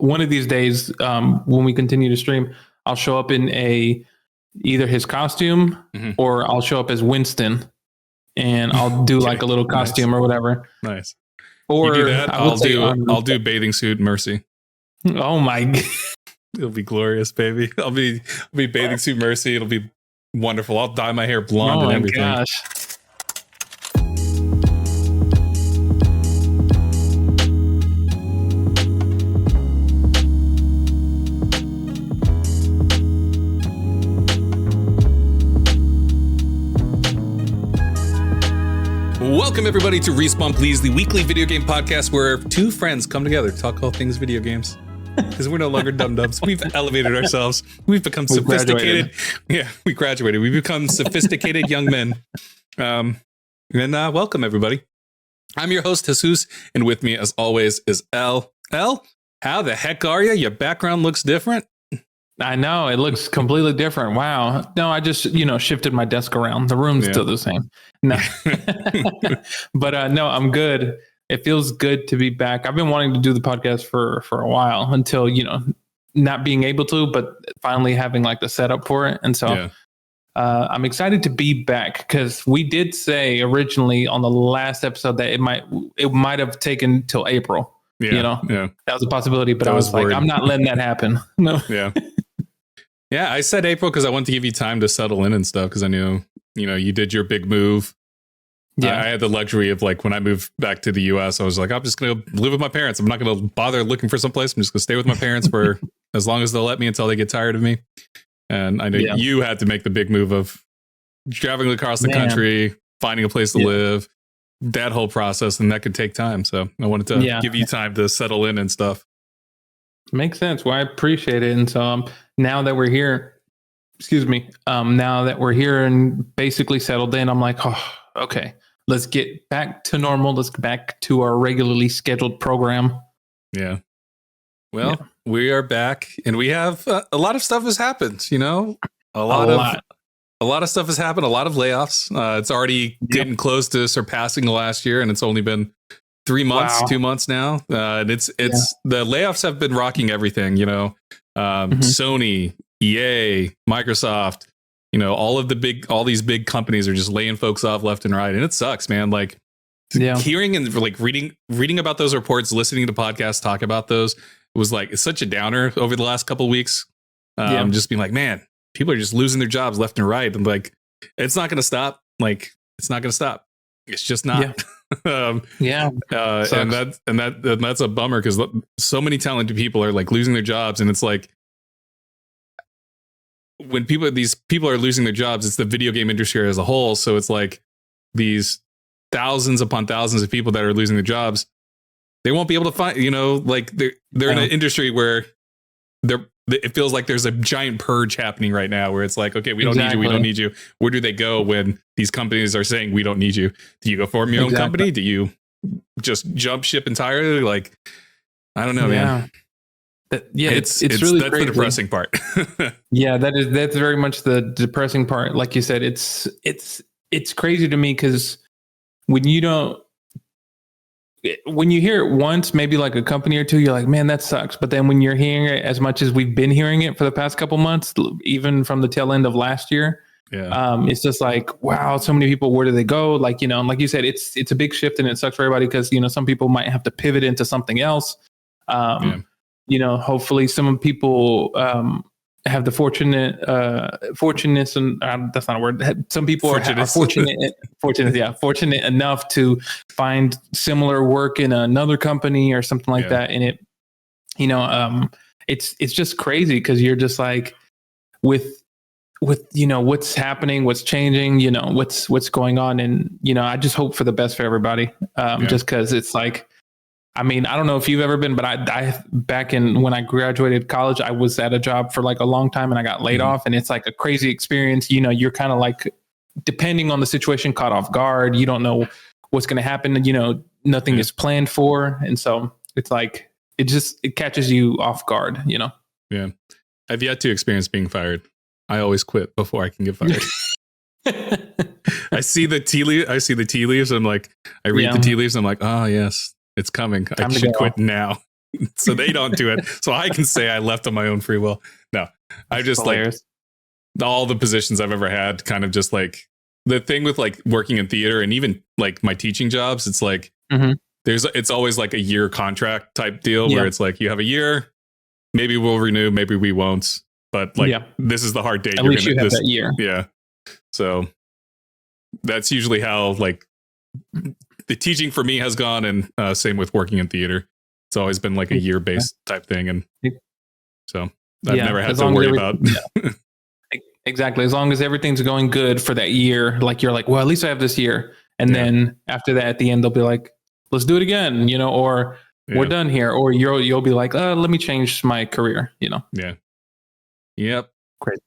one of these days, when we continue to stream, I'll show up in either his costume or I'll show up as Winston, and I'll do like a little costume or whatever. Nice. Or you do that, I'll do bathing suit Mercy. Oh my God. It'll be glorious, baby. I'll be bathing suit Mercy. It'll be wonderful. I'll dye my hair blonde and everything. Oh my gosh. Welcome everybody to Respawn Please, the weekly video game podcast where two friends come together to talk all things video games. Because we're no longer dum-dums. We've elevated ourselves. We've become sophisticated. Yeah, we graduated. We've become sophisticated young men. Welcome everybody. I'm your host, Jesus, and with me as always is El. El, how the heck are you? Your background looks different. I know, it looks completely different. Wow. No, I just, shifted my desk around. The room's still the same. No. But no, I'm good. It feels good to be back. I've been wanting to do the podcast for a while until, not being able to, but finally having like the setup for it. And so I'm excited to be back because we did say originally on the last episode that it might have taken till April. That was a possibility, but I was like, I'm not letting that happen. No. Yeah. Yeah, I said April because I wanted to give you time to settle in and stuff because I knew, you did your big move. Yeah, I had the luxury of like when I moved back to the US, I was like, I'm just going to live with my parents. I'm not going to bother looking for someplace. I'm just going to stay with my parents for as long as they'll let me until they get tired of me. And I know you had to make the big move of traveling across the country, finding a place to live, that whole process. And that could take time. So I wanted to give you time to settle in and stuff. Makes sense. Well, I appreciate it. And so now that we're here, now that we're here and basically settled in, I'm like, oh, okay, let's get back to normal. Let's get back to our regularly scheduled program. Yeah. Well, we are back and we have a lot of stuff has happened, a lot of stuff has happened. A lot of layoffs. It's already getting close to surpassing last year and it's only been 3 months, 2 months now. And it's the layoffs have been rocking everything, Sony, EA, Microsoft, all these big companies are just laying folks off left and right. And it sucks, man. Like hearing and like reading about those reports, listening to podcasts, talk about those was like, it's such a downer over the last couple of weeks. Just being like, man, people are just losing their jobs left and right. And like, it's not going to stop. Like, it's not going to stop. It's just not. And that's a bummer because so many talented people are like losing their jobs. And it's like, when these people are losing their jobs, it's the video game industry as a whole. So it's like these thousands upon thousands of people that are losing their jobs. They won't be able to find, like they're in an industry where it feels like there's a giant purge happening right now where it's like, okay, we don't need you. We don't need you. Where do they go when these companies are saying we don't need you? Do you go form your own company? Do you just jump ship entirely? Like, I don't know, man. It's really that's crazy. The depressing part. That's very much the depressing part. Like you said, it's crazy to me because when you hear it once, maybe like a company or two, you're like, man, that sucks. But then when you're hearing it as much as we've been hearing it for the past couple months, even from the tail end of last year, it's just like, wow, so many people, where do they go? Like, like you said, it's a big shift and it sucks for everybody because, some people might have to pivot into something else. Hopefully some people have the fortunate, and that's not a word. Some people are fortunate enough to find similar work in another company or something like that. And it's just crazy because you're just like with what's happening, what's changing, what's going on. And, I just hope for the best for everybody. Just because it's like, I mean, I don't know if you've ever been, but I back in when I graduated college, I was at a job for like a long time and I got laid off, and it's like a crazy experience. You're kind of like, depending on the situation, caught off guard. You don't know what's going to happen. Nothing is planned for. And so it's like, it catches you off guard, Yeah. I've yet to experience being fired. I always quit before I can get fired. I see the tea leaves. I'm like, I read the tea leaves. I'm like, oh yes. It's coming. I should quit now. so they don't do it. So I can say I left on my own free will. No, I just hilarious. Like all the positions I've ever had, kind of just like the thing with like working in theater and even like my teaching jobs. It's like it's always like a year contract type deal where it's like you have a year, maybe we'll renew, maybe we won't. But like this is the hard date. At least you have that year. Yeah. So that's usually how like the teaching for me has gone, and same with working in theater. It's always been like a year based type thing, and so I've never had to worry about. Exactly, as long as everything's going good for that year, like you're like, well, at least I have this year, and then after that, at the end, they'll be like, let's do it again, you know, or we're done here, or you'll be like, let me change my career, you know. Yeah. Yep. Crazy.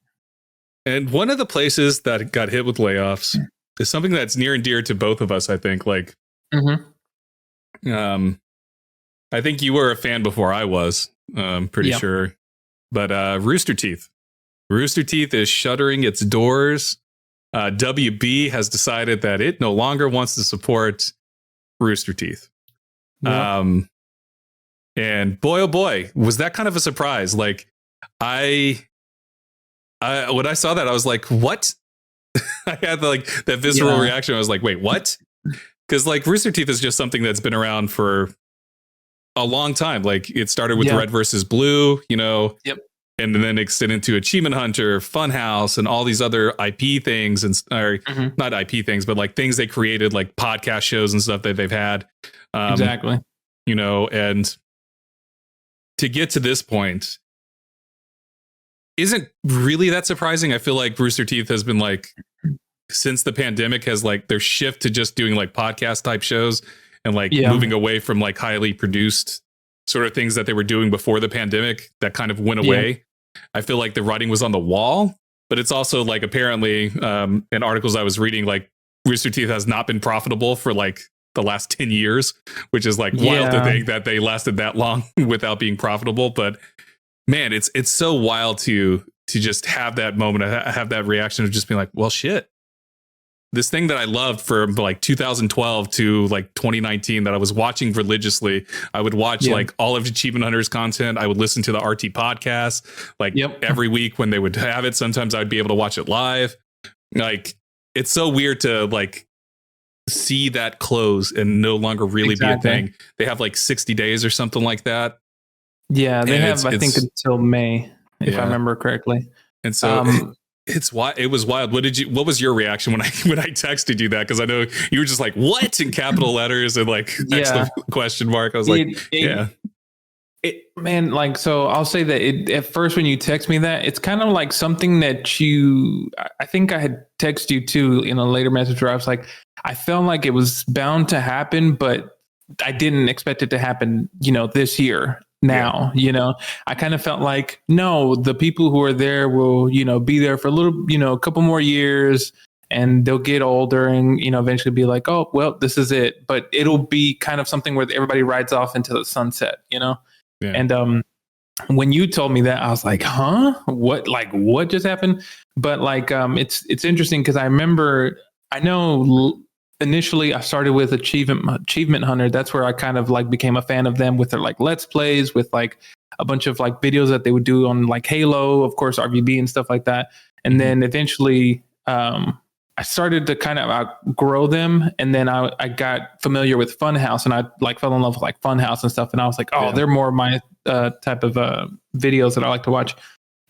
And one of the places that got hit with layoffs is something that's near and dear to both of us, I think. Like, I think you were a fan before I was, pretty sure. But Rooster Teeth. Rooster Teeth is shuttering its doors. WB has decided that it no longer wants to support Rooster Teeth. Yep. And boy, oh boy, was that kind of a surprise. Like, when I saw that, I was like, what? I had like that visceral reaction. I was like, wait, what? Because like Rooster Teeth is just something that's been around for a long time. Like it started with Red versus Blue, you know, and then extended into Achievement Hunter, Funhouse, and all these other IP things, and not IP things, but like things they created, like podcast shows and stuff that they've had. Exactly. You know, and to get to this point isn't really that surprising. I feel like Rooster Teeth has been like, since the pandemic, has like their shift to just doing like podcast type shows and like moving away from like highly produced sort of things that they were doing before the pandemic that kind of went away. I feel like the writing was on the wall, but it's also like apparently in articles I was reading, like Rooster Teeth has not been profitable for like the last 10 years, which is like wild to think that they lasted that long without being profitable. But man, it's so wild to just have that moment, have that reaction of just being like, well, shit. This thing that I loved from like 2012 to like 2019 that I was watching religiously. I would watch like all of Achievement Hunter's content. I would listen to the RT podcast like every week when they would have it. Sometimes I'd be able to watch it live. Like, it's so weird to like see that close and no longer really be a thing. They have like 60 days or something like that. Yeah, they have, I think, until May, if I remember correctly. And so it was wild. What was your reaction when I texted you that? Because I know you were just like, what, in capital letters and like question mark. I was like, man, like, so I'll say that at first when you text me that, it's kind of like something that I think I had texted you too in a later message where I was like, I felt like it was bound to happen, but I didn't expect it to happen, you know, this year. Now, you know, I kind of felt like, no, the people who are there will, you know, be there for a little, you know, a couple more years, and they'll get older and, you know, eventually be like, oh, well, this is it. But it'll be kind of something where everybody rides off into the sunset, you know? Yeah. And when you told me that, I was like, huh? What just happened? But like, it's interesting because I know initially I started with Achievement Hunter. That's where I kind of like became a fan of them with their like Let's Plays, with like a bunch of like videos that they would do on like Halo, of course, RVB and stuff like that. And then eventually I started to kind of outgrow them. And then I got familiar with Funhouse, and I like fell in love with like Funhouse and stuff. And I was like, they're more my type of videos that I like to watch.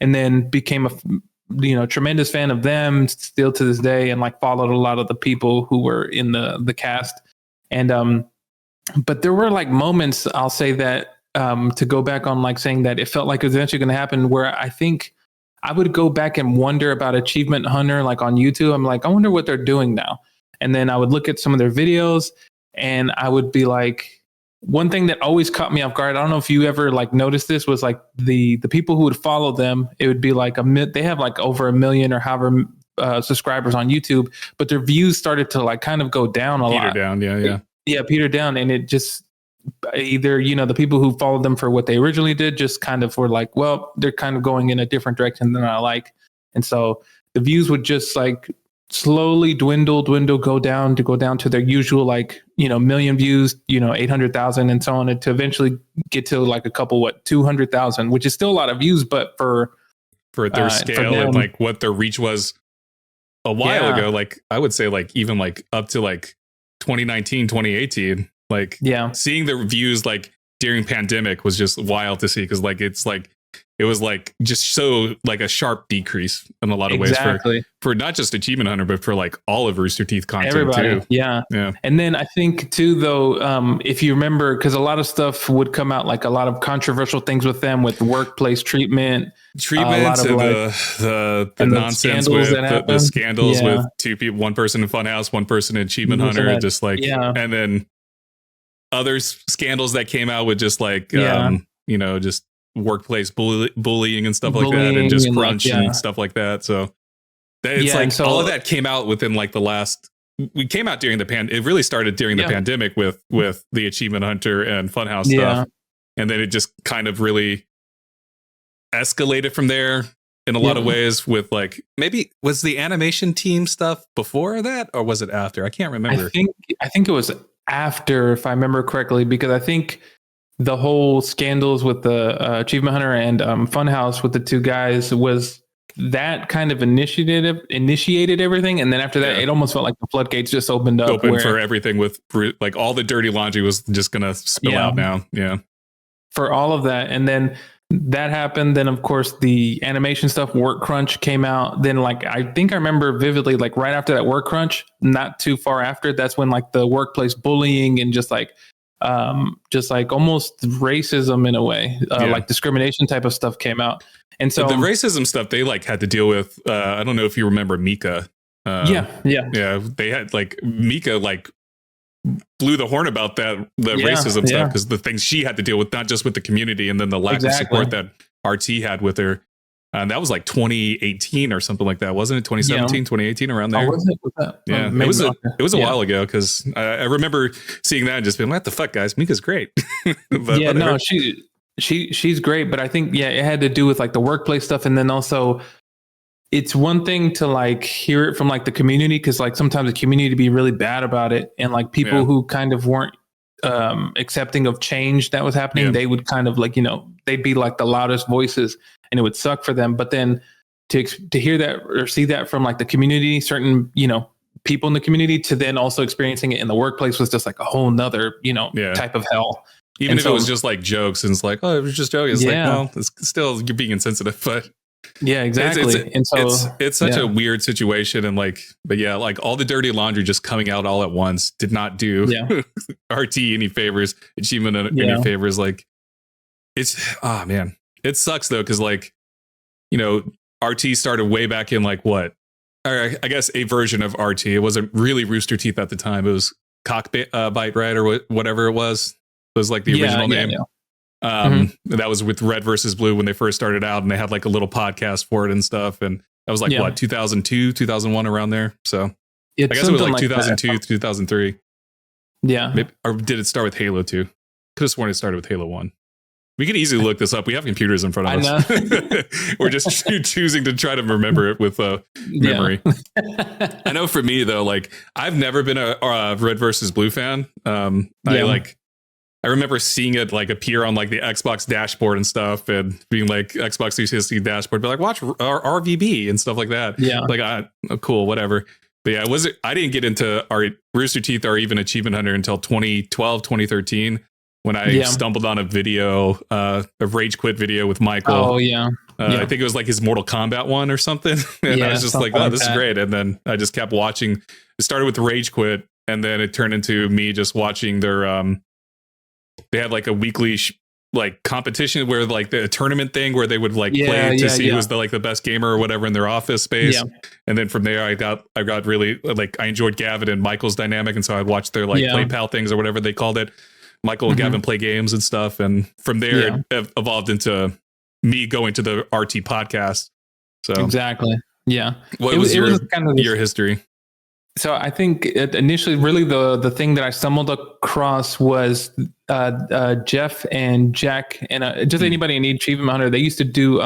And then became a tremendous fan of them still to this day, and like followed a lot of the people who were in the cast. And but there were like moments, I'll say that to go back on like saying that it felt like it was eventually going to happen, where I think I would go back and wonder about Achievement Hunter, like on YouTube. I'm like, I wonder what they're doing now. And then I would look at some of their videos and I would be like, one thing that always caught me off guard, I don't know if you ever like noticed this, was like the people who would follow them, it would be like they have like over 1 million or however subscribers on YouTube, but their views started to like kind of go down a lot. Peter down. And it just either, you know, the people who followed them for what they originally did just kind of were like, well, they're kind of going in a different direction than I like. And so the views would just like slowly dwindle, go down to their usual, like, million views, 800,000 and so on, and to eventually get to like a couple, 200,000, which is still a lot of views, but for their scale and like what their reach was a while ago, like I would say like even like up to like 2019, 2018, like seeing the views like during pandemic was just wild to see, because like it was like just so like a sharp decrease in a lot of ways for not just Achievement Hunter, but for like all of Rooster Teeth content. Everybody, too. Yeah. And then I think too, though, if you remember, because a lot of stuff would come out, like a lot of controversial things with them, with workplace treatment, and the nonsense with the scandals with two people, one person in Funhouse, one person in Achievement Hunter, just like, and then other scandals that came out with just like, just workplace bullying and stuff like that, and just crunch and stuff like that. So it's all of that came out within like we came out during it really started during the pandemic with the Achievement Hunter and Funhouse stuff. And then it just kind of really escalated from there in a lot of ways, with like, maybe was the animation team stuff before that, or was it after? I can't remember. I think it was after, if I remember correctly, because I think the whole scandals with the Achievement Hunter and Funhouse with the two guys was that kind of initiated everything, and then after that, it almost felt like the floodgates just opened for everything, with like all the dirty laundry was just gonna spill out now. Yeah, for all of that, and then that happened. Then of course the animation stuff, Work Crunch came out. Then like I think I remember vividly, like right after that Work Crunch, not too far after, that's when like the workplace bullying and just like almost racism in a way, like discrimination type of stuff came out. And so the racism stuff they like had to deal with, I don't know if you remember Mika. They had like Mika like blew the horn about the racism stuff, because the things she had to deal with, not just with the community, and then the lack of support that RT had with her. And that was like 2018 or something like that, wasn't it? 2017, 2018, around there. Was it? Was that? Yeah, it was a while ago, because I remember seeing that and just being, what the fuck, guys? Mika's great. No, she's great, but I think it had to do with like the workplace stuff, and then also it's one thing to like hear it from like the community, because like sometimes the community be really bad about it, and like people who kind of weren't accepting of change that was happening, they would kind of like, they'd be like the loudest voices, and it would suck for them. But then to hear that or see that from like the community, certain, people in the community, to then also experiencing it in the workplace was just like a whole nother, type of hell. Even if it was just like jokes, and it's like, oh, it was just joking. It's like, well, it's still, you're being insensitive, but exactly. It's such a weird situation. And like, but like all the dirty laundry just coming out all at once did not do RT any favors, Achievement any favors. Like man, it sucks though. 'Cause like, RT started way back in like what, or I guess a version of RT. It wasn't really Rooster Teeth at the time. It was Cockbite, right? Or whatever it was. It was like the original name. That was with Red versus Blue when they first started out, and they had like a little podcast for it and stuff. And that was like what, 2002, 2001, around there. So I guess it was like 2002, 2003. Yeah. Maybe, or did it start with Halo 2? Could have sworn it started with Halo 1. We could easily look this up. We have computers in front of us. We're just choosing to try to remember it with memory. I know for me though, like I've never been a Red versus Blue fan. I remember seeing it like appear on like the Xbox dashboard and stuff, and being like Xbox 360 dashboard, but like watch RVB and stuff like that. Yeah, like cool, whatever. But I didn't get into Rooster Teeth or even Achievement Hunter until 2012, 2013, when I stumbled on a video, a Rage Quit video with Michael. Oh yeah. I think it was like his Mortal Kombat one or something. And I was just like, oh, this is great. And then I just kept watching. It started with the Rage Quit, and then it turned into me just watching their they had like a weekly like competition where like the tournament thing where they would like play to see who was the best gamer or whatever in their office space. And then from there I got really like, I enjoyed Gavin and Michael's dynamic, and so I'd watch their like play pal things or whatever they called it. Michael and Gavin play games and stuff, and from there it evolved into me going to the RT podcast. So exactly. What was your history? So I think initially, really the thing that I stumbled across was Jeff and Jack, and just anybody in Achievement Hunter. They used to do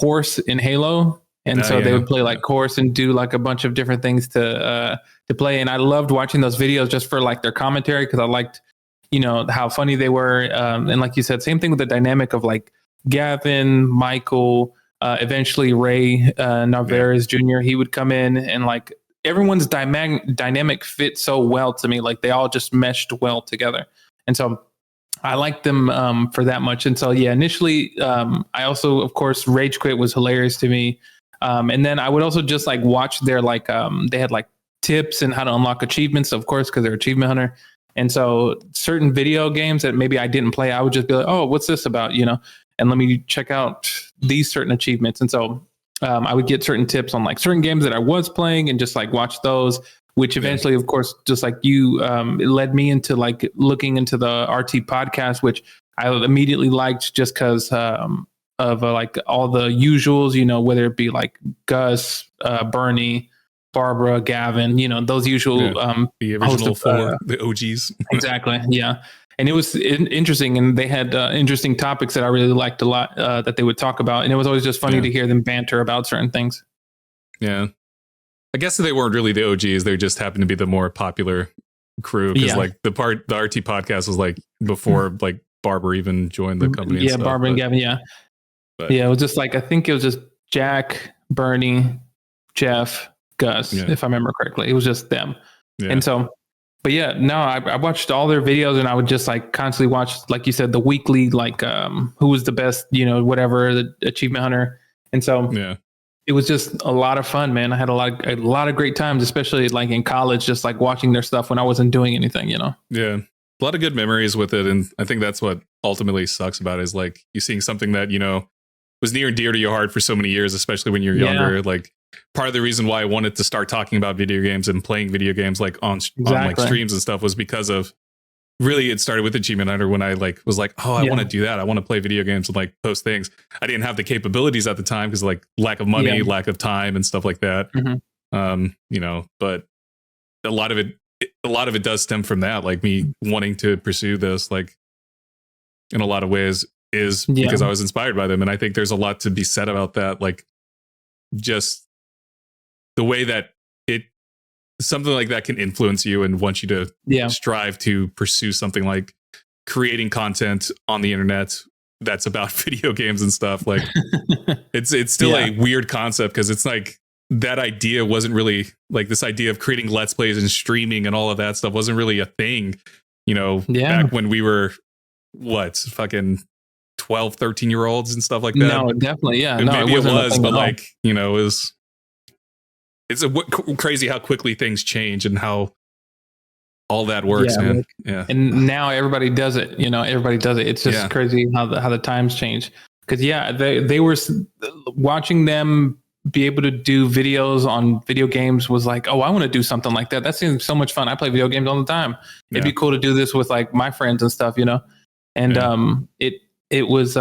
Horse in Halo. And so they would play like course and do like a bunch of different things to play. And I loved watching those videos just for like their commentary, because I liked, how funny they were. And like you said, same thing with the dynamic of like Gavin, Michael, eventually Ray Narvaez Jr. He would come in, and like everyone's dynamic fit so well to me. Like they all just meshed well together. And so I liked them for that much. And so, yeah, initially, I also, of course, Rage Quit was hilarious to me. And then I would also just like watch their like, they had like tips and how to unlock achievements, of course, because they're achievement hunter. And so certain video games that maybe I didn't play, I would just be like, oh, what's this about? And let me check out these certain achievements. And so I would get certain tips on like certain games that I was playing and just like watch those, which eventually, of course, just like you, it led me into like looking into the RT podcast, which I immediately liked just because of like all the usuals, whether it be like Gus, Bernie, Barbara, Gavin, those usual the original four, the OGs. Exactly. Yeah. And it was interesting, and they had interesting topics that I really liked a lot that they would talk about. And it was always just funny to hear them banter about certain things. Yeah. I guess they weren't really the OGs. They just happened to be the more popular crew. Because like the RT podcast was like before like Barbara even joined the company. Yeah, Barbara and Gavin. Yeah. But, it was just like, I think it was just Jack, Bernie, Jeff, Gus, if I remember correctly. It was just them. Yeah. And so, but yeah, no, I watched all their videos, and I would just like constantly watch, like you said, the weekly, like who was the best, whatever, the achievement hunter. And so it was just a lot of fun, man. I had a lot of great times, especially like in college, just like watching their stuff when I wasn't doing anything, Yeah. A lot of good memories with it. And I think that's what ultimately sucks about it, is like you seeing something that, was near and dear to your heart for so many years, especially when you're younger. Like part of the reason why I wanted to start talking about video games and playing video games like on like streams and stuff was because of, really, it started with Achievement Hunter when I like was like, oh, I want to do that. I want to play video games and like post things. I didn't have the capabilities at the time because like lack of money, lack of time and stuff like that. But a lot of it does stem from that, like me wanting to pursue this, like in a lot of ways is because I was inspired by them. And I think there's a lot to be said about that. Like just the way that something like that can influence you and want you to strive to pursue something like creating content on the internet that's about video games and stuff. Like it's still a weird concept, because it's like that idea wasn't really like, this idea of creating Let's Plays and streaming and all of that stuff wasn't really a thing, back when we were fucking 12, 13-year-olds and stuff like that. No, definitely. Yeah. And maybe it was, but like, it's crazy how quickly things change and how all that works, man. Like, and now everybody does it. Everybody does it. It's just crazy how the times change. Because they were watching them be able to do videos on video games was like, oh, I want to do something like that. That seems so much fun. I play video games all the time. It'd be cool to do this with like my friends and stuff, And it was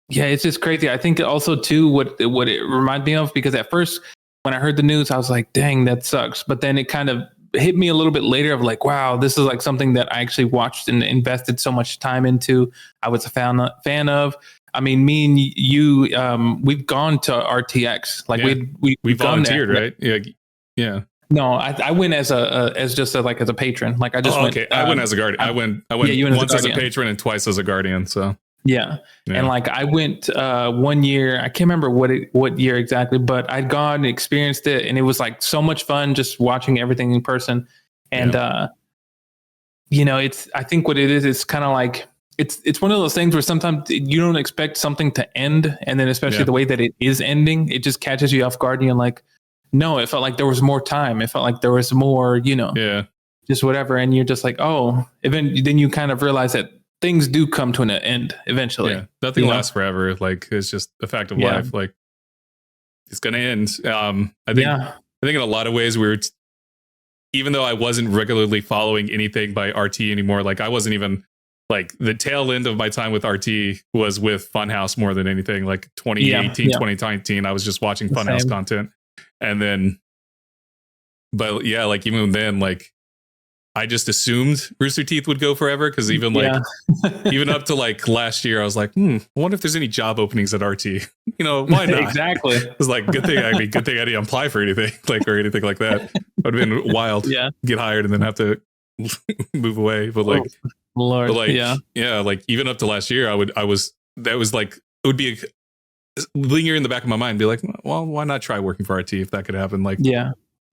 it's just crazy. I think also too what it reminded me of, because at first when I heard the news, I was like, dang, that sucks. But then it kind of hit me a little bit later of like, wow, this is like something that I actually watched and invested so much time into. I was a fan of. I mean, me and you, we've gone to RTX. Like we volunteered, right? Yeah. No, I went as a patron. Like I just went. Okay, I went as a guardian. I went once as a patron and twice as a guardian. So yeah. And like I went 1 year. I can't remember what year exactly, but I'd gone and experienced it, and it was like so much fun just watching everything in person. And it's, I think what it is, it's kind of like it's one of those things where sometimes you don't expect something to end, and then especially the way that it is ending, it just catches you off guard, and you're like, no, it felt like there was more time. It felt like there was more, just whatever. And you're just like, oh, then you kind of realize that things do come to an end eventually. Yeah, nothing lasts forever. Like it's just a fact of life. Like it's going to end. I think in a lot of ways even though I wasn't regularly following anything by RT anymore, like I wasn't even like the tail end of my time with RT was with Funhouse more than anything. Like 2018, 2019, I was just watching Funhouse content. And then, but like even then, like I just assumed Rooster Teeth would go forever because even even up to like last year, I was like, I wonder if there's any job openings at RT. Why not? Exactly. It was like good thing I didn't apply for anything or anything like that. Would have been wild. Yeah, get hired and then have to move away. But like, Lord, like even up to last year, it would be linger in the back of my mind, be like, well, why not try working for RT if that could happen? Like,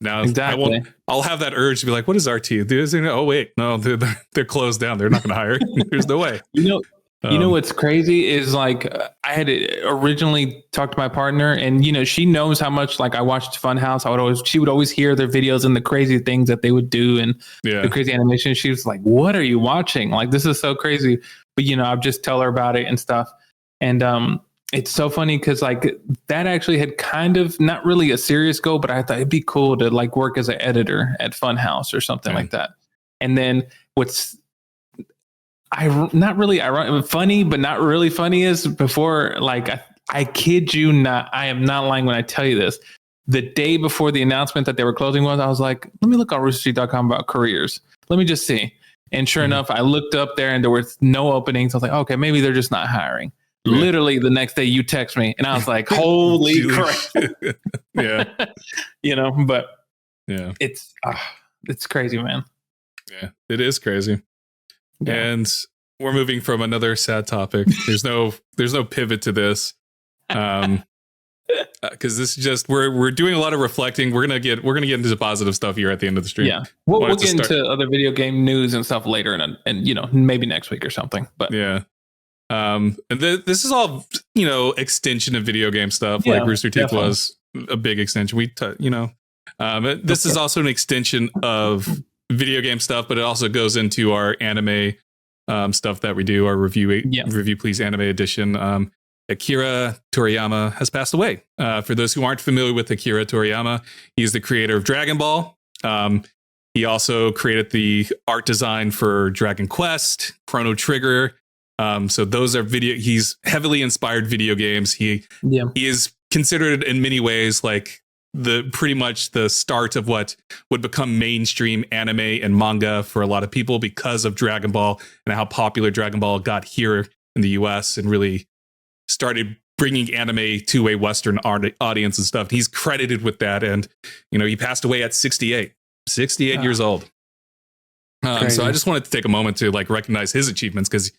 now exactly. I'll have that urge to be like, what is RT? Oh wait, no, they're closed down. They're not going to hire. There's no way. You know what's crazy is like I had originally talked to my partner, and she knows how much like I watched Funhouse. She would always hear their videos and the crazy things that they would do and the crazy animation. She was like, "What are you watching? Like this is so crazy." But I'd just tell her about it and stuff, and it's so funny because like that actually had kind of not really a serious goal, but I thought it'd be cool to like work as an editor at Funhouse or something like that. And then what's not really funny, but not really funny is before, like, I kid you not, I am not lying when I tell you this. The day before the announcement that they were closing I was like, let me look on roosterteeth.com about careers. Let me just see. And sure enough, I looked up there and there were no openings. I was like, okay, maybe they're just not hiring. Yeah. Literally the next day you text me and I was like, holy crap. But it's crazy, man. Yeah, it is crazy. Yeah. And we're moving from another sad topic. There's no pivot to this. Because this is just we're doing a lot of reflecting. We're gonna get into the positive stuff here at the end of the stream. Yeah, we'll get into other video game news and stuff later, and maybe next week or something. But yeah, and this is all extension of video game stuff. Like Rooster Teeth was a big extension. This is also an extension of video game stuff, but it also goes into our anime stuff that we do. Our review please anime edition. Akira Toryama has passed away. For those who aren't familiar with Akira Toryama, he's the creator of Dragon Ball. He also created the art design for Dragon Quest, Chrono Trigger. So those are he's heavily inspired video games. He is considered in many ways like pretty much the start of what would become mainstream anime and manga for a lot of people because of Dragon Ball and how popular Dragon Ball got here in the US and really started bringing anime to a Western audience and stuff. He's credited with that. And, he passed away at 68 years old. So I just wanted to take a moment to like recognize his achievements because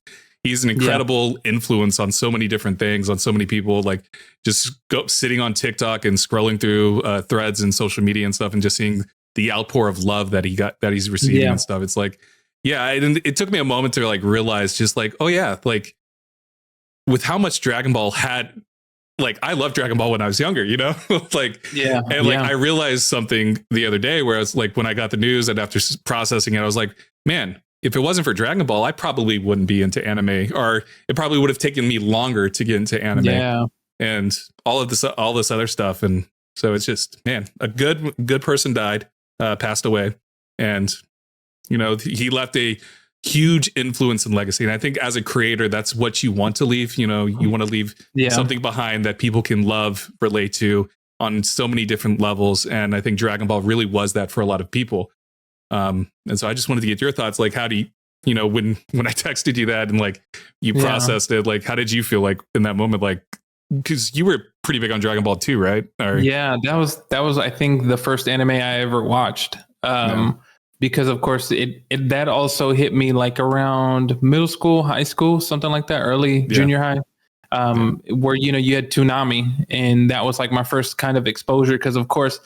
he's an incredible influence on so many different things, on so many people, like just sitting on TikTok and scrolling through threads and social media and stuff and just seeing the outpour of love that he's receiving and stuff. It's like, it took me a moment to like realize just like, oh yeah, like with how much Dragon Ball had, like I loved Dragon Ball when I was younger, I realized something the other day where I was like, when I got the news and after processing it, I was like, man, if it wasn't for Dragon Ball, I probably wouldn't be into anime, or it probably would have taken me longer to get into anime and all this other stuff. And so it's just, man, a good person died, passed away. And, he left a huge influence and legacy. And I think as a creator, that's what you want to leave. You want to leave something behind that people can love, relate to on so many different levels. And I think Dragon Ball really was that for a lot of people. And so I just wanted to get your thoughts. Like, how do you, when I texted you that and like you processed it, like, how did you feel like in that moment? Like, because you were pretty big on Dragon Ball too, right? Yeah, that was, I think the first anime I ever watched. Because of course that also hit me like around middle school, high school, something like that, early junior high, where, you had Toonami, and that was like my first kind of exposure. Cause of course,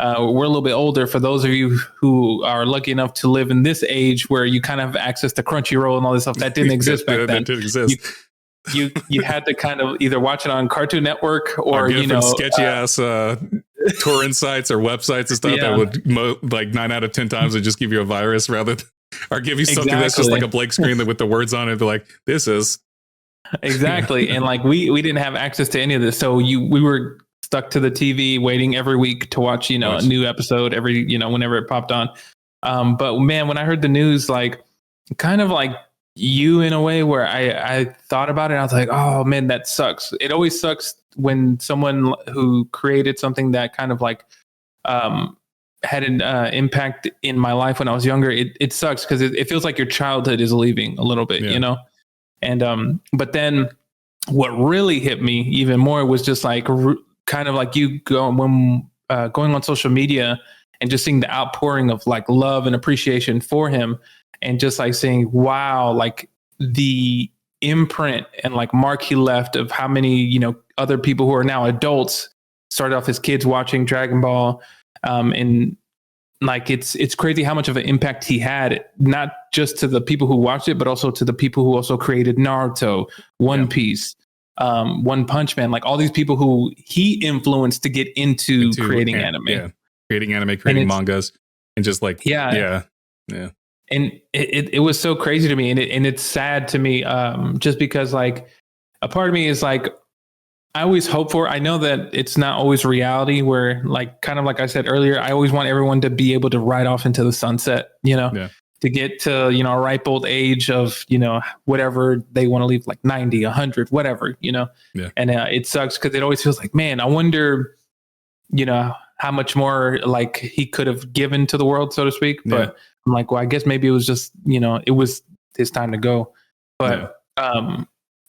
we're a little bit older. For those of you who are lucky enough to live in this age where you kind of have access to Crunchyroll and all this stuff that didn't exist back then. That didn't exist. You had to kind of either watch it on Cartoon Network or sketchy ass torrent sites or websites and stuff that would like 9 out of 10 times would just give you a virus or give you something that's just like a blank screen with the words on it. They're like, this is exactly. And like we didn't have access to any of this, so we were stuck to the TV waiting every week to watch a new episode every whenever it popped on. But man, when I heard the news, like kind of like you in a way where I thought about it, and I was like, oh man, that sucks. It always sucks when someone who created something that kind of like had an impact in my life when I was younger, it sucks because it feels like your childhood is leaving a little bit, you know? And, but then what really hit me even more was just like, kind of like you going on social media and just seeing the outpouring of like love and appreciation for him. And just like saying, wow, like the imprint and like mark he left of how many, you know, other people who are now adults started off as kids watching Dragon Ball. And like, it's crazy how much of an impact he had, not just to the people who watched it, but also to the people who also created Naruto, One Piece, One Punch Man, like all these people who he influenced to get into creating anime. Creating anime, creating mangas, and just like, yeah. And it was so crazy to me, and it's sad to me, just because like a part of me is like, I always hope for, I know that it's not always reality, where like, kind of like I said earlier, I always want everyone to be able to ride off into the sunset, you know, to get to, you know, a ripe old age of, you know, whatever they want to leave, like 90, 100, whatever, you know. And it sucks because it always feels like, man, I wonder, you know, how much more like he could have given to the world, so to speak. But I'm like, well, I guess maybe it was just, you know, it was his time to go. But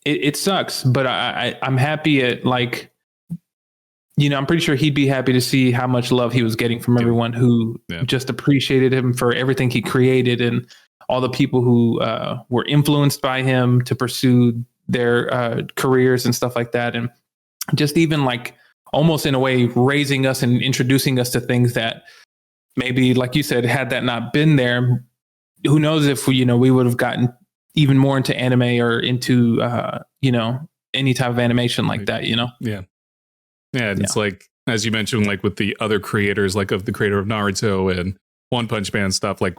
it sucks. But I'm happy at like, you know, I'm pretty sure he'd be happy to see how much love he was getting from everyone who just appreciated him for everything he created, and all the people who were influenced by him to pursue their careers and stuff like that. And just even like almost in a way raising us and introducing us to things that maybe, like you said, had that not been there, who knows if we would have gotten even more into anime or into, you know, any type of animation like that, you know? Yeah. It's like, as you mentioned, like with the other creators, like of the creator of Naruto and One Punch Man stuff, like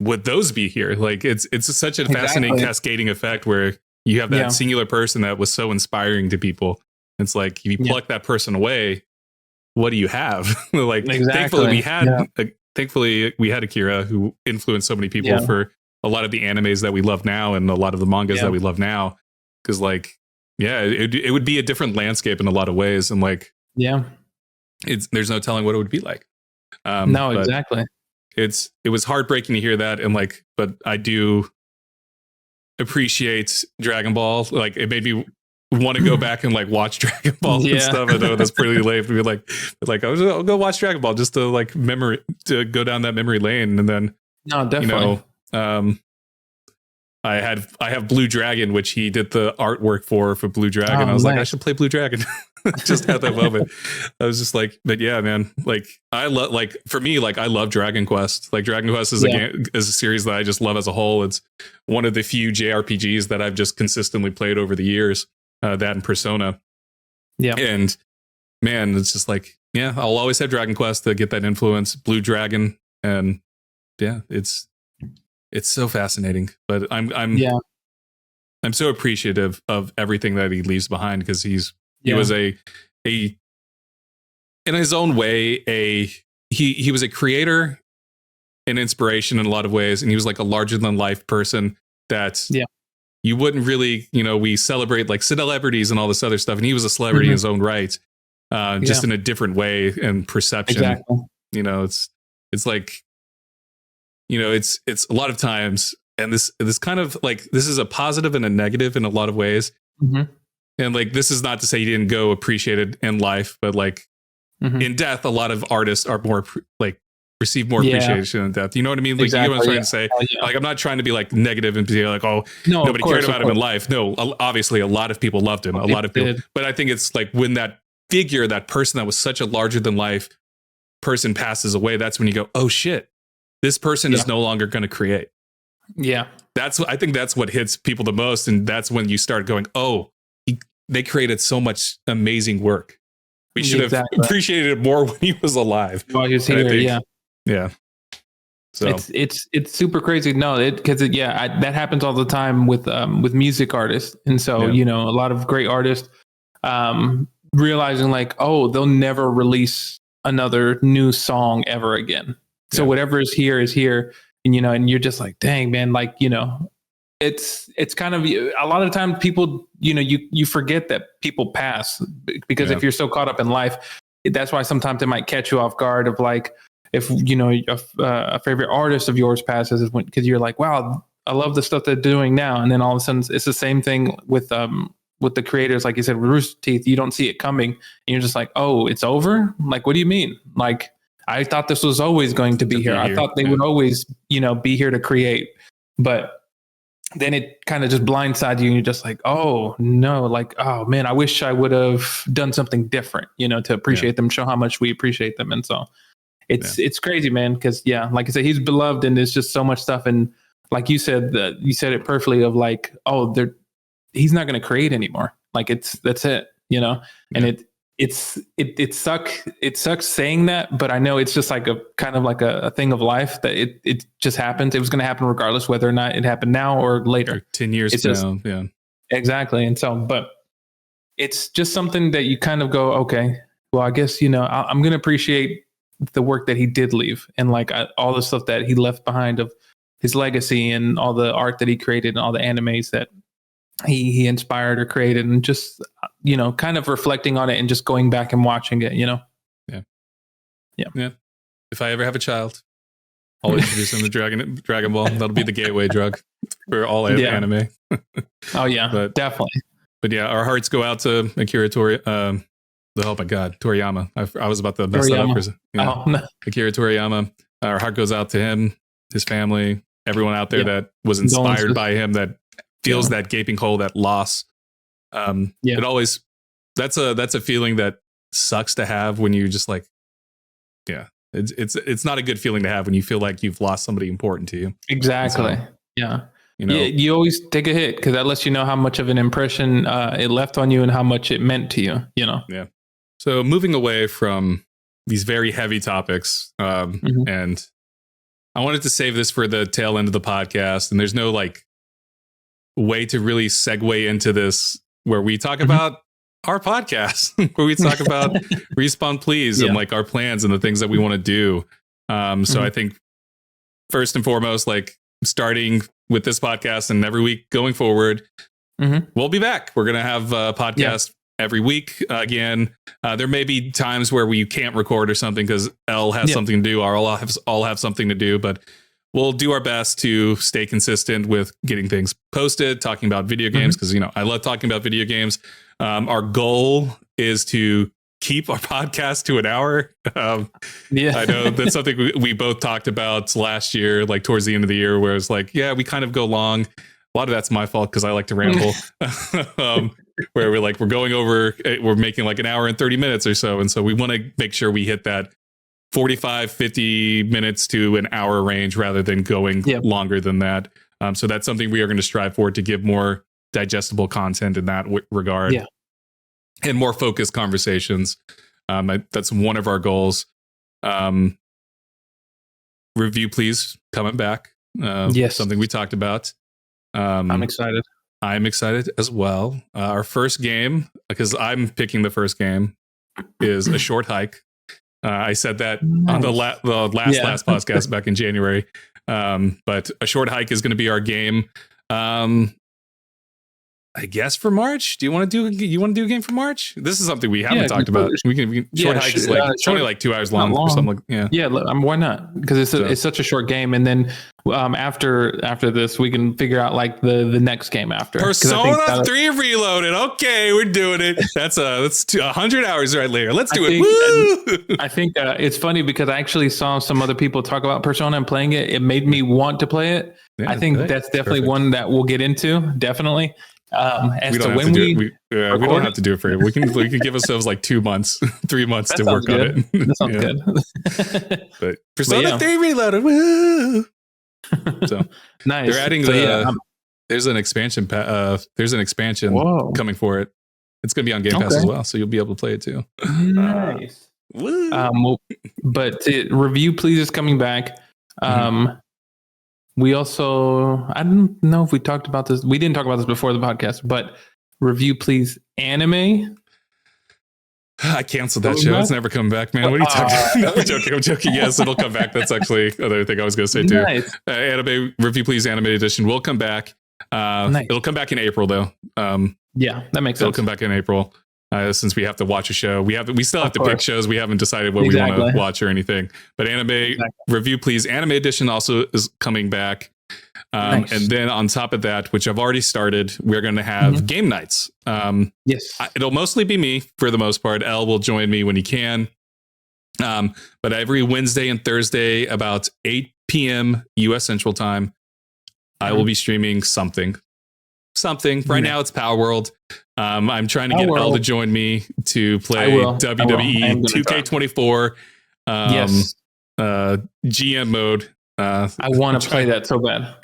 would those be here? Like it's such a fascinating cascading effect where you have that singular person that was so inspiring to people. It's like, if you pluck that person away, what do you have? Like, thankfully we had Akira, who influenced so many people for a lot of the animes that we love now and a lot of the mangas that we love now. Because like, it would be a different landscape in a lot of ways. And like, there's no telling what it would be like. No, exactly. It was heartbreaking to hear that. And like, but I do appreciate Dragon Ball. Like, it made me want to go back and like watch Dragon Ball and stuff. I know that's pretty late to be like I'll go watch Dragon Ball just to like go down that memory lane. And then definitely, you know, I have Blue Dragon, which he did the artwork for Blue Dragon. I was like, I should play Blue Dragon. Just at that moment, I was just like, but yeah, man, like I love, like for me, like I love Dragon Quest. Like Dragon Quest is a series that I just love as a whole. It's one of the few JRPGs that I've just consistently played over the years. That and Persona. And man, it's just like, I'll always have Dragon Quest to get that influence, Blue Dragon. And it's so fascinating, but I'm so appreciative of everything that he leaves behind, because he was a in his own way, he was a creator and inspiration in a lot of ways. And he was like a larger than life person that you wouldn't really, you know, we celebrate like celebrities and all this other stuff. And he was a celebrity in his own right, just in a different way and perception. Exactly. You know, it's like, you know, it's a lot of times, and this kind of like, this is a positive and a negative in a lot of ways. And like, this is not to say he didn't go appreciated in life, but like in death, a lot of artists are more like receive more appreciation in death. You know what I mean? Like, you know what I'm trying to say? Like, I'm not trying to be like negative and be like, oh, nobody cared about him in life. No, obviously a lot of people loved him. A lot of people, but I think it's like when that figure, that person that was such a larger than life person passes away, that's when you go, oh shit, this person is no longer going to create. I think that's what hits people the most. And that's when you start going, oh, they created so much amazing work. We should have appreciated it more when he was alive. While he was here, So it's super crazy. No, because that happens all the time with music artists. And so, you know, a lot of great artists realizing like, oh, they'll never release another new song ever again. So whatever is here. And, you know, and you're just like, dang, man, like, you know, it's kind of a lot of the time people, you know, you forget that people pass, because if you're so caught up in life, that's why sometimes it might catch you off guard of like, if you know a favorite artist of yours passes, because you're like, wow, I love the stuff they're doing now, and then all of a sudden it's the same thing with the creators, like you said, with Rooster Teeth. You don't see it coming, and you're just like, oh, it's over. Like, what do you mean? Like, I thought this was always going to be here. I thought they would always, be here to create, but then it kind of just blindsides you, and you're just like, oh no, like, oh man, I wish I would have done something different, to appreciate them, show how much we appreciate them. And so it's crazy, man. Cause like I said, he's beloved, and there's just so much stuff. And like you said, you said it perfectly of like, oh, he's not going to create anymore. Like that's it, and it sucks saying that, but I know it's just like a kind of like a thing of life that it just happens. It was going to happen regardless whether or not it happened now or later. Or 10 years from now. Yeah, exactly. And so, but it's just something that you kind of go, okay, well, I guess, I'm going to appreciate the work that he did leave, and like all the stuff that he left behind of his legacy, and all the art that he created, and all the animes that he inspired or created, and just kind of reflecting on it and just going back and watching it. Yeah. If I ever have a child, I'll introduce him to Dragon Ball. That'll be the gateway drug for all anime. Oh yeah, definitely. But yeah, our hearts go out to Akira Toryama. Oh my God, Toriyama. I was about to mess that up. Oh, no. Akira Toryama. Our heart goes out to him, his family, everyone out there that was inspired by him, that feels that gaping hole, that loss. It always, that's a feeling that sucks to have when you just like, it's not a good feeling to have when you feel like you've lost somebody important to you. Exactly. So, you always take a hit, because that lets you know how much of an impression it left on you, and how much it meant to you. Yeah. So moving away from these very heavy topics, and I wanted to save this for the tail end of the podcast, and there's no like way to really segue into this where we talk about our podcast, where we talk about Respawn Please and like our plans and the things that we want to do. So I think first and foremost, like starting with this podcast and every week going forward, we'll be back. We're going to have a podcast every week again. There may be times where we can't record or something because Elle has something to do, or I'll have something to do, but we'll do our best to stay consistent with getting things posted, talking about video games, because I love talking about video games. Our goal is to keep our podcast to an hour. I know that's something we both talked about last year, like towards the end of the year, where it's like, we kind of go long. A lot of that's my fault because I like to ramble. Where we're going over, we're making like an hour and 30 minutes or so. And so we want to make sure we hit that 45, 50 minutes to an hour range rather than going longer than that. So that's something we are going to strive for, to give more digestible content in that regard, and more focused conversations. That's one of our goals. Review Please coming back. Something we talked about. I'm excited. I'm excited as well. Our first game, because I'm picking the first game, is A Short Hike. I said that on the last podcast back in January. But A Short Hike is going to be our game. I guess for March. Do you want to do a game for March? This is something we haven't talked about. Short Hike is like it's only like 2 hours long or something. Why not? Because it's such a short game, and then after this, we can figure out like the next game after. Persona 3 Reloaded. Okay, we're doing it. That's 100 hours right later. Let's do it. Woo! I think it's funny because I actually saw some other people talk about Persona and playing it. It made me want to play it. I think that's definitely one that we'll get into. Definitely. We don't have to do it for you. We can give ourselves like 2 months, 3 months to work on it. That sounds good. But Persona 3 Reloaded. Woo! So nice. They're adding there's an expansion. There's an expansion coming for it. It's going to be on Game Pass as well, so you'll be able to play it too. Nice. But Review Please is coming back. We also, I don't know if we talked about this. We didn't talk about this before the podcast, but Review Please Anime. I canceled that show. It's never coming back, man. What are you talking about? I'm joking. Yes, it'll come back. That's actually another thing I was going to say too. Nice. Anime Review Please Anime Edition will come back. Nice. It'll come back in April though. That makes sense. It'll come back in April. since we have to watch a show. We still have to pick shows. We haven't decided what we want to watch or anything. But anime review, please. Anime edition also is coming back. Nice. And then on top of that, which I've already started, we're going to have game nights. Yes, it'll mostly be me for the most part. Elle will join me when he can. But every Wednesday and Thursday about 8 p.m. U.S. Central Time, I will be streaming something. Right now it's Power World. I'm trying to get Elle to join me to play WWE 2K24 GM mode. I want to play that so bad.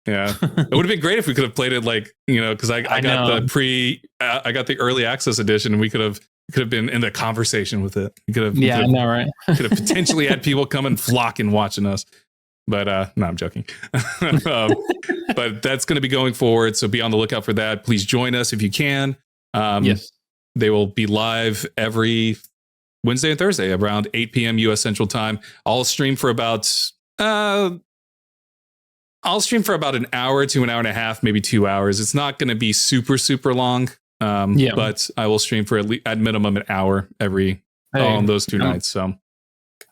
Yeah, it would have been great if we could have played it because I got I got the early access edition, and we could have been in the conversation with it. We could have, I know, right? Could have potentially had people come and flocking watching us. But no, I'm joking. But that's going to be going forward. So be on the lookout for that. Please join us if you can. Yes. They will be live every Wednesday and Thursday around 8 p.m. U.S. Central Time. I'll stream for about an hour to an hour and a half, maybe 2 hours. It's not going to be super, super long. But I will stream for at minimum an hour on those 2 nights. So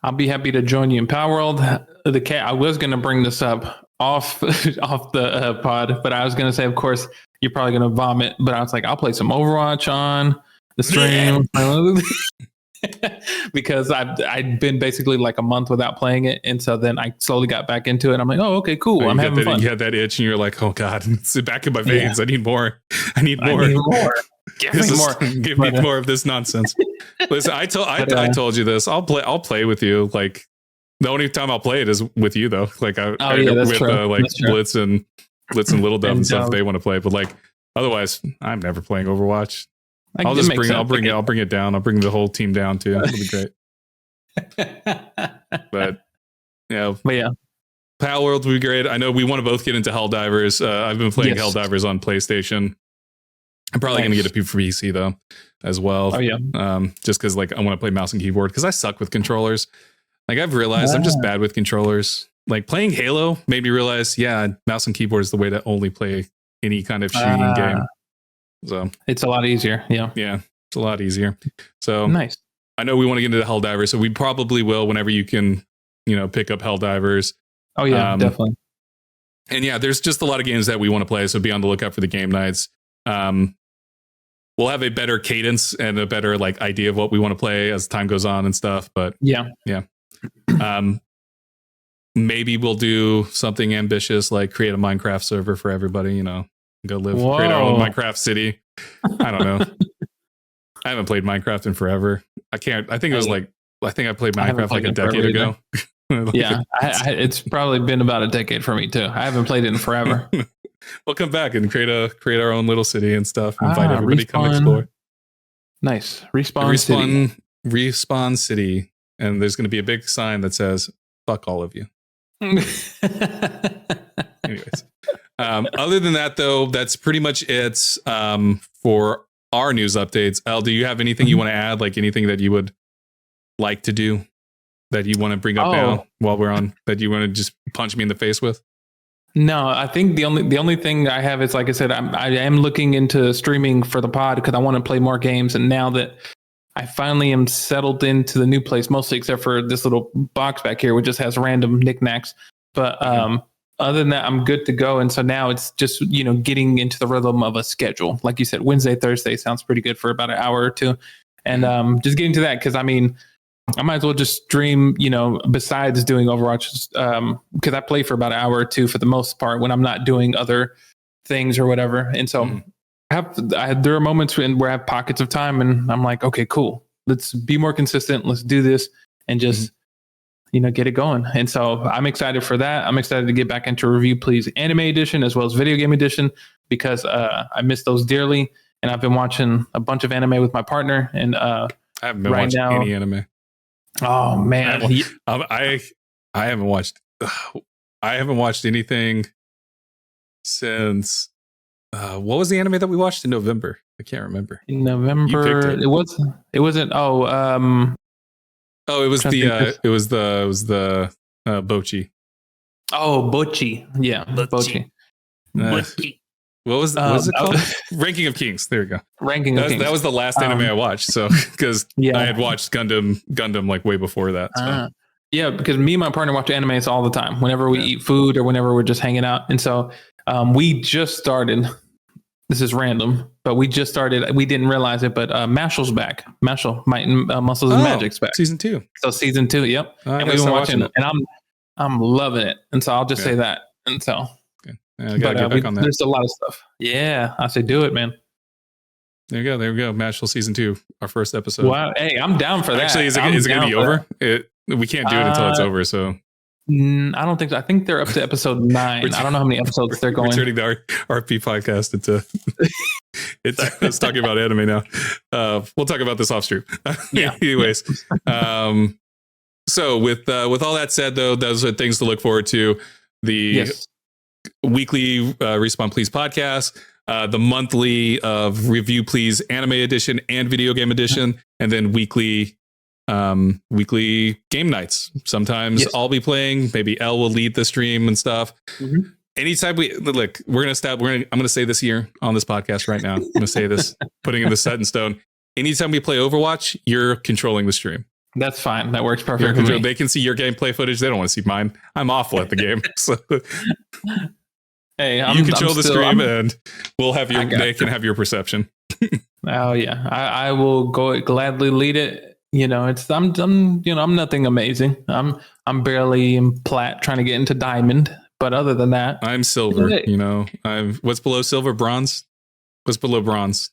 I'll be happy to join you in Power World. I was going to bring this up off the pod, but I was going to say, of course, you're probably going to vomit. But I was like, I'll play some Overwatch on the stream because I'd been basically like a month without playing it, and so then I slowly got back into it. I'm like, oh, okay, cool. I'm having fun. You had that itch, and you're like, oh god, it's back in my veins. Yeah. I need more. Give me more of this nonsense. Listen, I told you this. I'll play with you. Like the only time I'll play it is with you, though. Like that's true. Blitz and Little Dove and stuff. They want to play, but like otherwise, I'm never playing Overwatch. I'll bring it down. I'll bring the whole team down too. It'll be great. But yeah, Power World will be great. I know we want to both get into Helldivers. I've been playing Helldivers on PlayStation. I'm probably going to get a PC though, as well. Oh yeah. Just because like I want to play mouse and keyboard because I suck with controllers. Like I've realized I'm just bad with controllers. Like playing Halo made me realize, mouse and keyboard is the way to only play any kind of shooting game. So it's a lot easier. Yeah, it's a lot easier. So nice. I know we want to get into Helldivers, so we probably will whenever you can, pick up Helldivers. Oh yeah, definitely. And there's just a lot of games that we want to play, so be on the lookout for the game nights. We'll have a better cadence and a better like idea of what we want to play as time goes on and stuff. But maybe we'll do something ambitious like create a Minecraft server for everybody. Go create our own Minecraft city. I don't know. I haven't played Minecraft in forever. I think I played Minecraft like a decade ago. It's probably been about a decade for me too. I haven't played it in forever. We'll come back and create our own little city and stuff. Invite everybody to come explore. Nice. Respawn City. And there's going to be a big sign that says, fuck all of you. Anyways. Other than that, though, that's pretty much it for our news updates. Elle, do you have anything you want to add? Like anything that you would like to do that you want to bring up now while we're on, that you want to just punch me in the face with? No, I think the only thing I have is, like I said, I am looking into streaming for the pod because I want to play more games. And now that I finally am settled into the new place, mostly except for this little box back here, which just has random knickknacks. But other than that, I'm good to go. And so now it's just, getting into the rhythm of a schedule. Like you said, Wednesday, Thursday sounds pretty good for about an hour or two. And just getting to that because, I might as well just stream, besides doing Overwatch, because I play for about an hour or two for the most part when I'm not doing other things or whatever. And so there are moments where I have pockets of time and I'm like, okay, cool. Let's be more consistent. Let's do this and just, get it going. And so I'm excited for that. I'm excited to get back into Review Please Anime Edition as well as Video Game Edition because I miss those dearly. And I've been watching a bunch of anime with my partner. And I haven't been watching any anime. Oh man, I haven't watched anything since what was the anime that we watched in November? I can't remember. In November, it wasn't. It was the Bocchi. Oh, Bocchi. Yeah, Bocchi. What was it called? Ranking of Kings. There we go. Ranking of Kings. That was the last anime I watched. So because I had watched Gundam like way before that. So. Yeah, because me and my partner watch animes all the time. Whenever we eat food or whenever we're just hanging out, and so we just started. This is random, but we just started. We didn't realize it, but Mashl's back. Mashal, Might and Muscles and Magic's back. Season 2. So season 2, yep. And we've been watching it, and I'm loving it. And so I'll just say that. And so, I gotta get back on that. There's a lot of stuff. Yeah, I say do it, man. There we go. Mashal season 2, our first episode. Wow, hey, I'm down for that. Actually, is it going to be over? We can't do it until it's over. So I don't think so. I think they're up to episode 9. I don't know how many episodes they're going. Returning to our RP podcast. It's talking about anime now. We'll talk about this off stream. Yeah. Anyways, so with all that said, though, those are things to look forward to. The weekly Respawn Please podcast, the monthly of Review Please Anime Edition and Video Game Edition, and then weekly game nights. Sometimes I'll be playing, maybe Elle will lead the stream and stuff. Anytime I'm going to say this here on this podcast right now. I'm going to say this, putting in the set in stone. Anytime we play Overwatch, you're controlling the stream. That's fine. That works perfectly. They can see your gameplay footage. They don't want to see mine. I'm awful at the game. So hey, you control the stream, and we'll have they can have your perception. Oh yeah, I will gladly lead it. I'm nothing amazing. I'm barely in plat, trying to get into diamond. But other than that, I'm silver. What's below silver? Bronze. What's below bronze?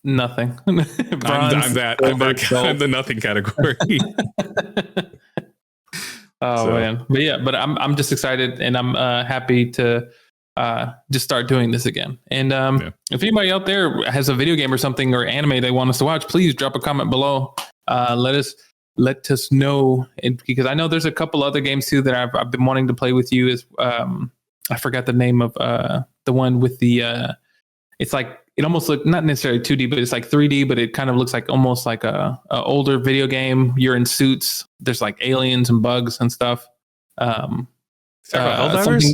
Nothing. I'm the nothing category. Man, but I'm just excited, and I'm happy to just start doing this again. And if anybody out there has a video game or something or anime they want us to watch, please drop a comment below. Let us know, because I know there's a couple other games too that I've been wanting to play with you. I forgot the name of the one with the it's like, it almost look not necessarily 2D, but it's like 3D, but it kind of looks like almost like a older video game. You're in suits. There's like aliens and bugs and stuff. Helldivers?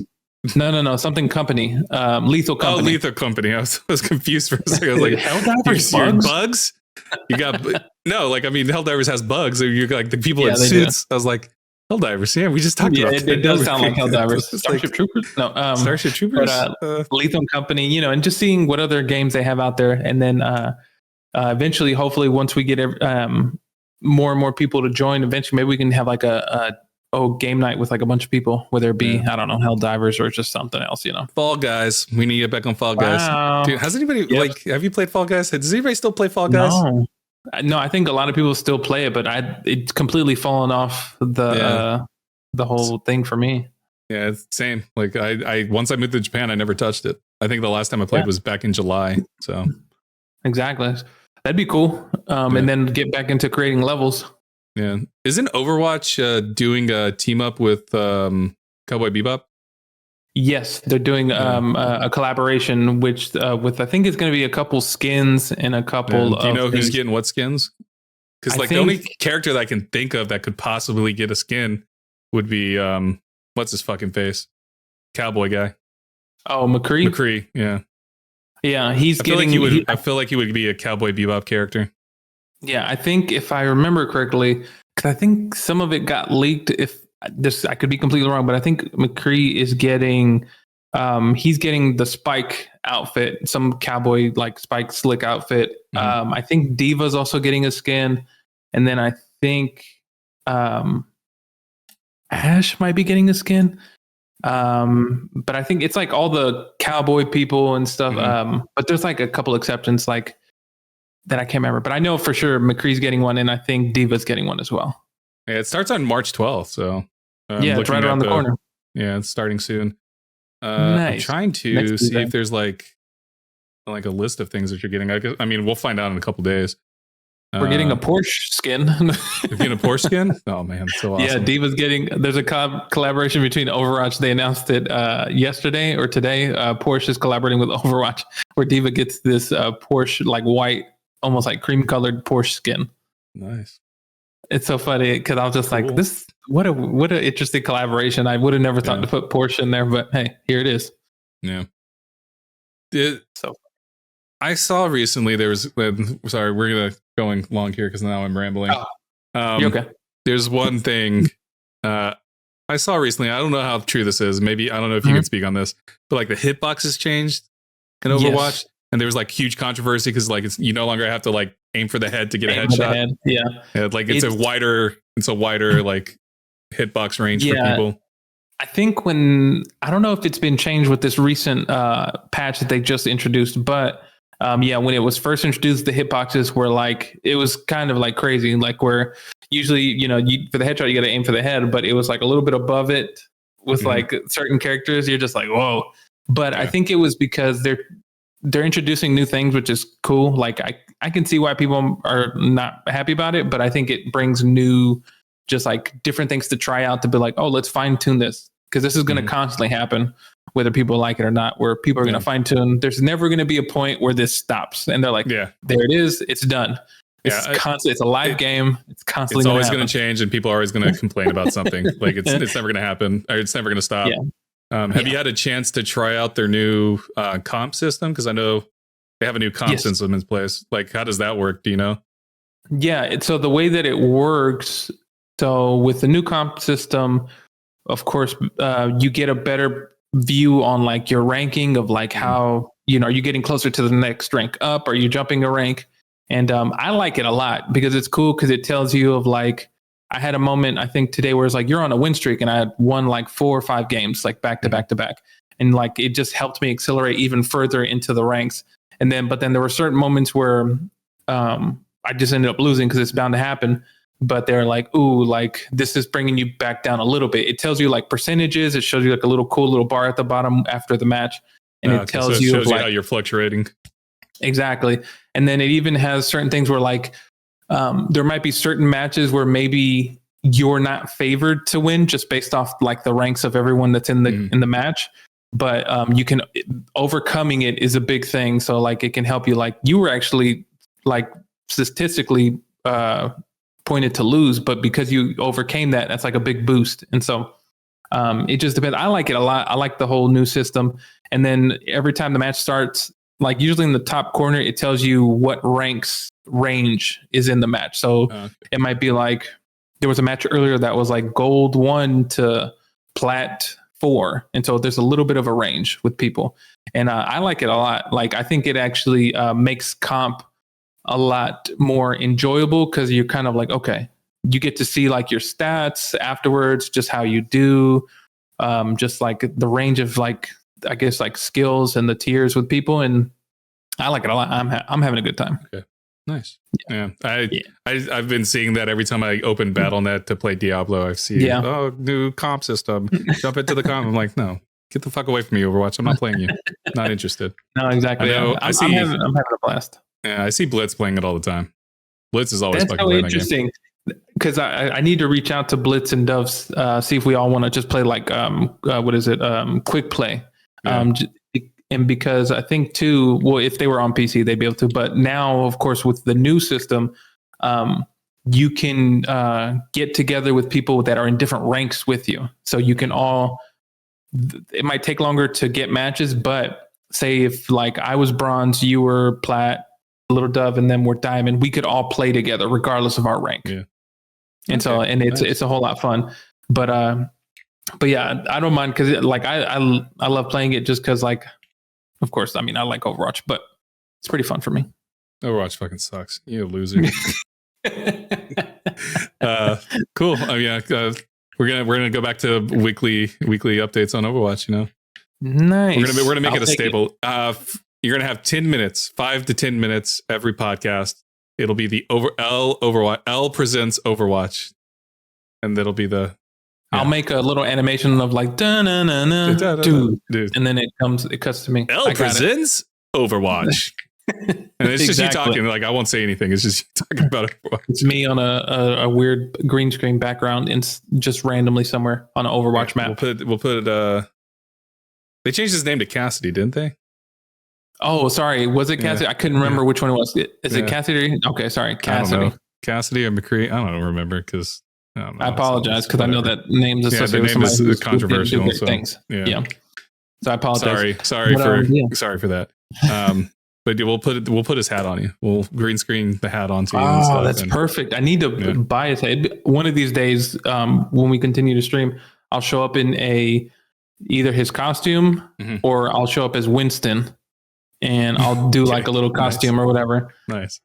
No. Something company. Lethal Company. Oh, Lethal Company. I was confused for a second. I was like, Helldivers bugs? You got Helldivers has bugs. You're like the people in suits. Do. I was like, Helldivers. Yeah, we just talked about it. It does sound like Helldivers. Starship Troopers? No. Starship Troopers. But, Lethal Company, and just seeing what other games they have out there. And then eventually, hopefully, once we get more and more people to join, eventually maybe we can have like a game night with like a bunch of people, whether it be, I don't know, Helldivers or just something else, Fall Guys. We need to get back on Fall Guys. Wow. Dude, has anybody have you played Fall Guys? Does anybody still play Fall Guys? No, I think a lot of people still play it, but it's completely fallen off the whole thing for me. Yeah, it's same. Like I once I moved to Japan, I never touched it. I think the last time I played was back in July. So exactly, that'd be cool. And then get back into creating levels. Yeah, isn't Overwatch doing a team up with Cowboy Bebop? Yes, they're doing a collaboration, which with I think it's going to be a couple skins and a couple. Do you know who's getting what skins? Because the only character that I can think of that could possibly get a skin would be what's his fucking face, cowboy guy. Oh, McCree. McCree, yeah, he's getting. I feel like he would be a Cowboy Bebop character. Yeah, I think if I remember correctly, because I think some of it got leaked. I could be completely wrong, but I think McCree is getting, he's getting the Spike outfit, some cowboy like Spike slick outfit. Mm-hmm. I think Diva's also getting a skin, and then I think Ash might be getting a skin. But I think it's like all the cowboy people and stuff. Mm-hmm. But there's like a couple exceptions like that I can't remember. But I know for sure McCree's getting one, and I think Diva's getting one as well. Yeah, it starts on March 12th, so it's right around the corner. Yeah, it's starting soon. Nice. I'm trying to see if there's like a list of things that you're getting. I mean, we'll find out in a couple days. We're getting a Porsche skin. You're getting a Porsche skin? Oh man, so awesome. Yeah, Diva's getting. There's a collaboration between Overwatch. They announced it yesterday or today. Porsche is collaborating with Overwatch, where Diva gets this Porsche like white, almost like cream colored Porsche skin. Nice. It's so funny because I was just like, "This what a interesting collaboration." I would have never thought to put Porsche in there, but hey, here it is. Yeah. So I saw recently there was. Sorry, we're going long here because now I'm rambling. You're okay. There's one thing I saw recently. I don't know how true this is. Maybe I don't know if you can speak on this, but like the hitboxes changed in Overwatch, yes. And there was like huge controversy because like you no longer have to like aim for the head to get a headshot. Yeah, like it's a wider like hitbox range for people. I think I don't know if it's been changed with this recent patch that they just introduced, but when it was first introduced, the hitboxes were like, it was kind of like crazy, like where usually, for the headshot, you got to aim for the head, but it was like a little bit above it with like certain characters. You're just like, whoa. But I think it was because they're introducing new things, which is cool. Like I can see why people are not happy about it, but I think it brings new, just like different things to try out to be like, oh, let's fine tune this. Because this is going to constantly happen, whether people like it or not, where people are going to fine tune. There's never going to be a point where this stops. And they're like, there it is. It's done. It's constant. It's a live game. It's constantly. It's always going to change, and people are always going to complain about something. Like it's never going to happen, or it's never going to stop. Yeah. Have you had a chance to try out their new comp system? Because I know they have a new comp system in place. Like, how does that work? Do you know? Yeah. So the way that it works, so with the new comp system, of course, you get a better view on like your ranking of like how, are you getting closer to the next rank up? Are you jumping a rank? And I like it a lot because it's cool because it tells you of like, I had a moment, I think today, where it's like, you're on a win streak and I had won like 4 or 5 games, like back to back to back. And like, it just helped me accelerate even further into the ranks. But then there were certain moments where I just ended up losing because it's bound to happen. But they're like, ooh, like this is bringing you back down a little bit. It tells you like percentages. It shows you like a little cool little bar at the bottom after the match. And it tells you, shows you how you're fluctuating. Exactly. And then it even has certain things where like there might be certain matches where maybe you're not favored to win just based off like the ranks of everyone that's in the match. But you can overcoming it is a big thing. So like it can help you, like you were actually like statistically pointed to lose, but because you overcame that, that's like a big boost. And so it just depends. I like it a lot. I like the whole new system. And then every time the match starts, like usually in the top corner, it tells you what ranks range is in the match. So it might be like there was a match earlier that was like gold 1 to plat 4. And so there's a little bit of a range with people. And I like it a lot. Like I think it actually makes comp a lot more enjoyable because you're kind of like, okay, you get to see like your stats afterwards, just how you do, just like the range of like, I guess like skills and the tiers with people. And I like it a lot. I'm having a good time. Okay. Nice. Yeah. I've been seeing that every time I open BattleNet to play Diablo. I see, new comp system. Jump into the comp. I'm like, no, get the fuck away from me, Overwatch. I'm not playing you. Not interested. No, exactly. I'm having a blast. Yeah, I see Blitz playing it all the time. Blitz is always fucking playing interesting because I need to reach out to Blitz and Doves, see if we all want to just play like quick play. Yeah. And because I think too, well, if they were on PC, they'd be able to. But now, of course, with the new system, you can get together with people that are in different ranks with you. So you can all. It might take longer to get matches, but say if like I was bronze, you were plat, Little Dove, and then we're diamond, we could all play together regardless of our rank. Yeah. And so, and it's a whole lot of fun. But yeah, I don't mind because like I love playing it just because like, of course, I mean I like Overwatch, but it's pretty fun for me. Overwatch fucking sucks. You loser. Cool. We're gonna go back to weekly updates on Overwatch. Nice. We're gonna make it a staple. You're gonna have 10 minutes, 5 to 10 minutes every podcast. It'll be the Overwatch. L presents Overwatch, and that'll be the. I'll make a little animation of like dude, and then it cuts to me. L presents Overwatch, and it's just you talking. Like I won't say anything. It's just you talking about Overwatch. It's me on a weird green screen background, and just randomly somewhere on an Overwatch map. We'll put it. They changed his name to Cassidy, didn't they? Oh, sorry. Was it Cassidy? I couldn't remember which one it was. Is it Cassidy? Okay, sorry, Cassidy. I don't know. Cassidy or McCree? I don't remember because. I apologize because I know that name's associated with somebody who's controversial. Things. Yeah. So I apologize. Sorry for that. But we'll put his hat on you. We'll green screen the hat onto you. Oh, and stuff, that's perfect. I need to buy his hat. One of these days, when we continue to stream, I'll show up in either his costume or I'll show up as Winston, and I'll do like a little costume or whatever. Nice.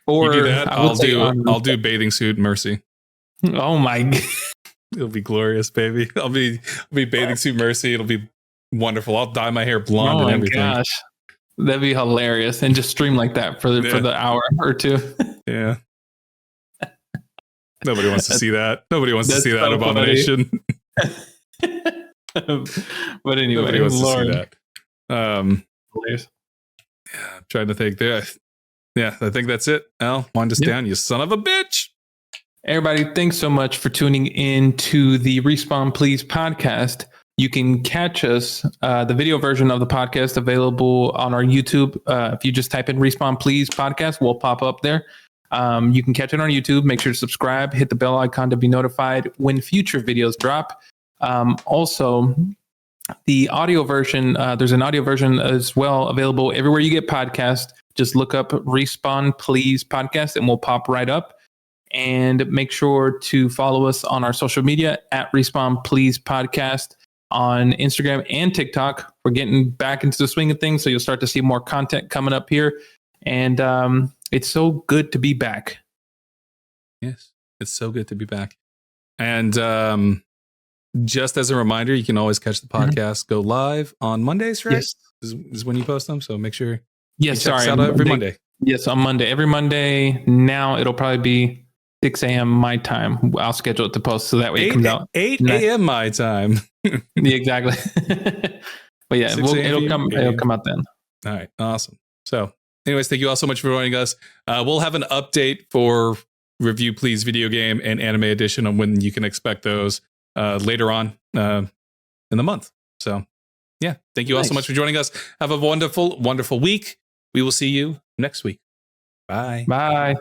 Or you do that, I'll do bathing suit Mercy. Oh my god. It'll be glorious, baby. I'll be bathing suit Mercy. It'll be wonderful. I'll dye my hair blonde and everything. Oh my gosh. That'd be hilarious. And just stream like that for the hour or two. Yeah. Nobody wants to see that. Nobody wants to see that abomination. But anyway, nobody wants to see that. I'm trying to think there. Yeah, I think that's it. Al, wind us down, you son of a bitch. Everybody, thanks so much for tuning in to the Respawn Please podcast. You can catch us, the video version of the podcast available on our YouTube. If you just type in Respawn Please podcast, we'll pop up there. You can catch it on YouTube. Make sure to subscribe, hit the bell icon to be notified when future videos drop. Also, the audio version, there's an audio version as well available everywhere you get podcasts. Just look up Respawn Please podcast and we'll pop right up. And make sure to follow us on our social media at Respawn Please podcast on Instagram and TikTok. We're getting back into the swing of things, so you'll start to see more content coming up here. And it's so good to be back. Yes, it's so good to be back. And just as a reminder, you can always catch the podcast go live on Mondays, right? Yes. Is when you post them, so make sure. Yes, sorry. Every Monday. Yes, on Monday. Every Monday. Now it'll probably be 6 a.m. my time. I'll schedule it to post so that way it comes out 8 a.m. my time. Yeah, exactly. But yeah, it'll come out then. All right, awesome. So, anyways, thank you all so much for joining us. We'll have an update for Review Please video game and anime edition on when you can expect those later on in the month. So, yeah, thank you all so much for joining us. Have a wonderful, wonderful week. We will see you next week. Bye. Bye.